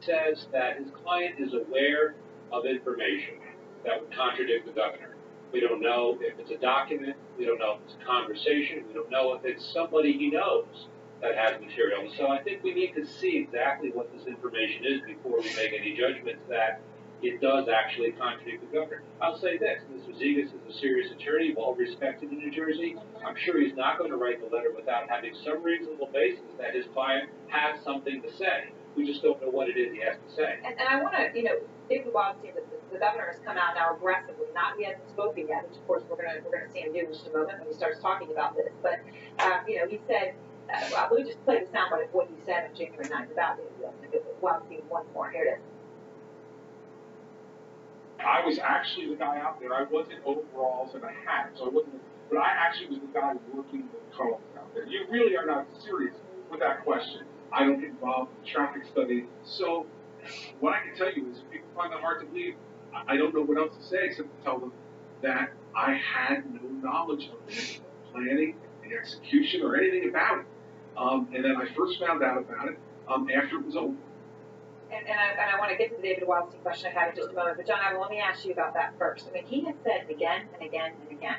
says that his client is aware of information that would contradict the governor. We don't know if it's a document, we don't know if it's a conversation, we don't know if it's somebody he knows that has material. So I think we need to see exactly what this information is before we make any judgments that it does actually contradict the governor. I'll say this, Mr. Zegas is a serious attorney, well respected in New Jersey. I'm sure he's not going to write the letter without having some reasonable basis that his client has something to say. We just don't know what it is he has to say. And I want to, David Wildstein, the governor has come out now aggressively. He hasn't spoken yet, which of course we're gonna see him do in just a moment when he starts talking about this. But he said, let me just play the soundbite of what he said on January 9th about Wildstein once more. Here it is. I was actually the guy out there. I wasn't overalls and a hat, so I wasn't. But I actually was the guy working the cones out there. You really are not serious with that question. I don't get involved in traffic study. So what I can tell you is, if people find that hard to believe, I don't know what else to say except to tell them that I had no knowledge of the planning, the execution, or anything about it. And then I first found out about it after it was over. And I want to get to the David Wildstein question I have in just a moment, but John, let me ask you about that first. He has said again and again and again,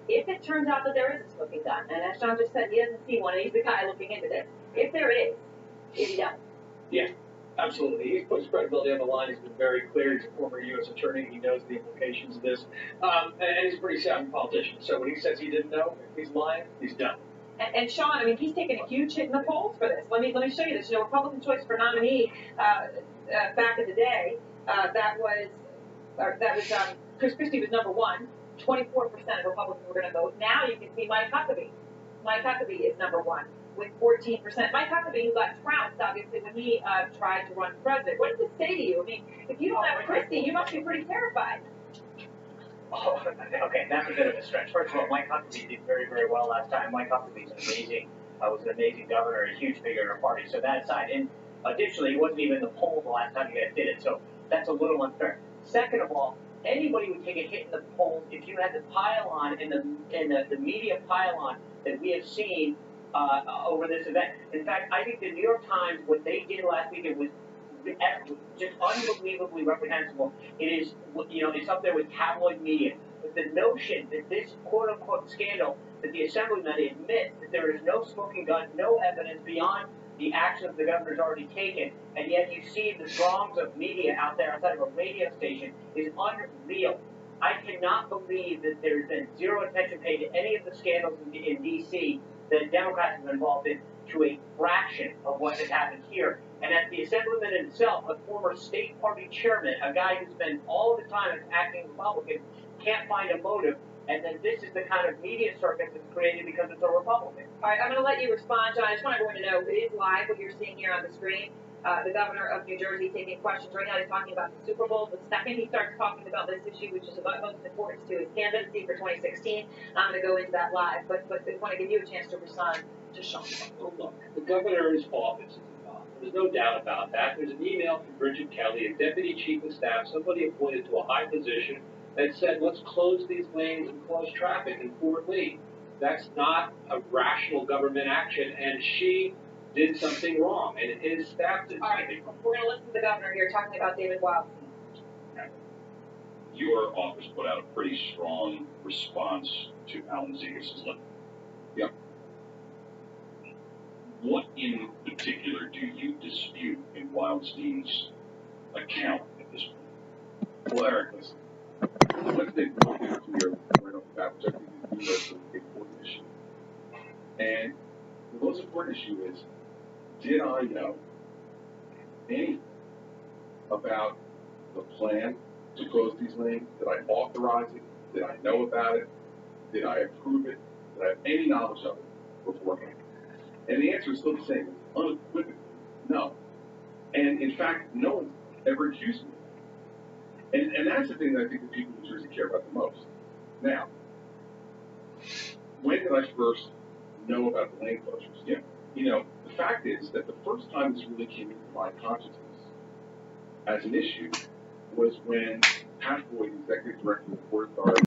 if it turns out that there is a smoking gun, and as John just said, he doesn't see one, and he's the guy looking into this. If there is he done? Yeah, absolutely. He's put his credibility on the line. He's been very clear. He's a former U.S. attorney. He knows the implications of this, and he's a pretty savvy politician. So when he says he didn't know, if he's lying, he's done. And Sean, he's taken a huge hit in the polls for this. Let me show you this. Republican choice for nominee back in the day, that was Chris Christie was number one. 24% of Republicans were going to vote. Now you can see Mike Huckabee. Mike Huckabee is number one with 14%. Mike Huckabee, who got trounced, obviously, when he tried to run for president. What does this say to you? If you don't have Christie, you must be pretty terrified. Oh, okay, that's a bit of a stretch. First of all, Mike Huckabee did very, very well last time. Mike Huckabee's was an amazing governor, a huge figure in our party. So that aside, and additionally, he wasn't even in the poll the last time you guys did it. So that's a little unfair. Second of all, anybody would take a hit in the polls if you had the pile-on and the media pile-on that we have seen over this event. In fact, I think the New York Times, what they did last weekend was just unbelievably reprehensible. It is, it's up there with tabloid media. But the notion that this quote-unquote scandal, that the assemblyman admits that there is no smoking gun, no evidence beyond the actions the governor's already taken, and yet you see the throngs of media out there outside of a radio station, is unreal. I cannot believe that there's been zero attention paid to any of the scandals in D.C. that Democrats have been involved in, to a fraction of what has happened here. And as the assemblyman himself, a former state party chairman, a guy who spent all the time acting Republican, can't find a motive, and then this is the kind of media circus that's created because it's a Republican. All right, I'm going to let you respond, John. I just want everyone to know it is live what you're seeing here on the screen. The governor of New Jersey taking questions right now. He's talking about the Super Bowl. The second he starts talking about this issue, which is of utmost importance to his candidacy for 2016, I'm going to go into that live. But I want to give you a chance to respond to Sean. Well, look, the governor's office is involved. There's no doubt about that. There's an email from Bridget Kelly, a deputy chief of staff, somebody appointed to a high position, that said, let's close these lanes and close traffic in Fort Lee. That's not a rational government action, and she did something wrong, and his staff did something wrong. We're going to listen to the governor here talking about David Wildstein. Your office put out a pretty strong response to Alan Zegas' letter. Yep. What in particular do you dispute in Wildstein's account at this point? Well, Eric, listen. Let's take one thing clear right off the bat, which I think is the important issue. And the most important issue is, did I know anything about the plan to close these lanes? Did I authorize it? Did I know about it? Did I approve it? Did I have any knowledge of it beforehand? And the answer is still the same. It's unequivocally no. And in fact, no one's ever accused me. And that's the thing that I think the people in New Jersey care about the most. Now, when did I first know about the lane closures? Yeah. The fact is that the first time this really came into my consciousness as an issue was when Pat Boyd, executive director of the Port Authority,